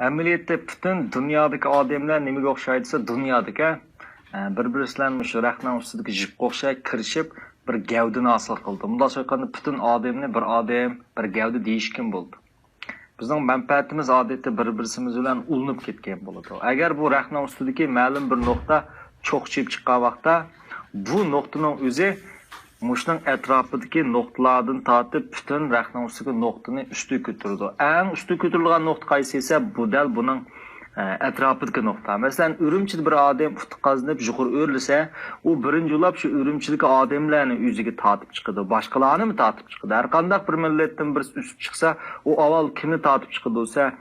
Amaliyotda butun dunyodagi odamlar nimaga o'xshaydi? Dunyodagi bir-birlarining shu raqam ustidagi jipga o'xshay kirishib bir gavdani hosil qildi. Bunday qilganda butun odamni bir odam, bir gavda deyishgan bo'ldi. Bizning manfaatimiz odatda bir-birimiz bilan ulinib ketgan bo'ladi. Agar bu raqam ustidagi ma'lum bir nuqta cho'qchib chiqqan vaqtda bu nuqtaning o'zi Muşning atrofidagi nuqtalardan tortib butun raqam ustidagi nuqtani ustiga ko'tardi. Eng ustiga ko'tarilgan nuqta qaysi esa bu dal buning atrofidagi nuqta. Masalan, Urumchida bir odam ufti qazinib yuqori o'rlisa, u birinchi ulab shu Urumchidagi odamlarni o'ziga tortib chiqadi. Boshqalarni mi tortib chiqadi? Har qanday bir millatdan bir ust chiqsa, u avval kimni tortib chiqadi bo'lsa,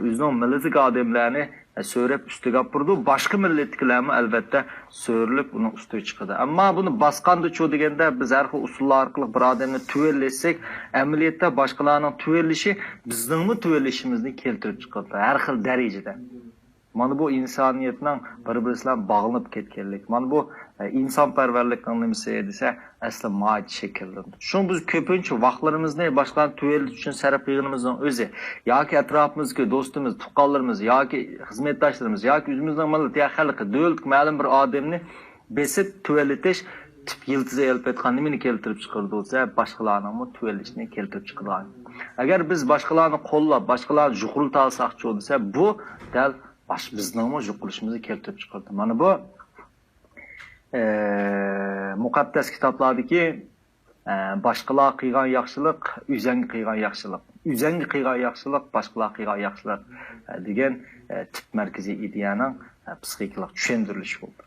o'zining millatiga odamlarni so'rab ustiga burdi. Boshqa millatliklarmi albatta so'rilib uning ustiga chiqadi. Ammo buni bosqanda cho deganda biz har xil usullar orqali bir odamni tuvellesak, amaliyotda boshqalarning tuvelishi bizningmi tuvellishimizni keltirib chiqadi. Har xil darajada. Mana bu insoniyatning bir-biriga bog'lanib ketganlik. Mana bu insonparvarlikning nimasi desa, asli mo'j shakllanadi. Shu biz ko'pincha vaqtlarimizni boshqalarni tuvelish uchun sarflaganimizning o'zi yoki atrofimizga do'stimiz, tuqqanlarimiz yoki xizmatdoshlarimiz yoki o'zimizning millat yoki xalq, davlat ma'lum bir odamni besib tuvelitish tip yildizi elib etgan nimani keltirib chiqardi bo'lsa, boshqalarning tuvelishini keltirib chiqargan. Agar biz boshqalarni qo'llab, boshqalarni juqul talsaqchi bo'lsa, bu dal bizning juqulishimizni keltirib chiqardi. Mana bu muqaddas kitoblardagi boshqalar qilgan yaxshilik, o'zingga qilgan yaxshilik. O'zingga qilgan yaxshilik, boshqalar qilgan yaxshilik degan tip markaziy ideyaning psixikalik tushuntirilishi bo'ldi.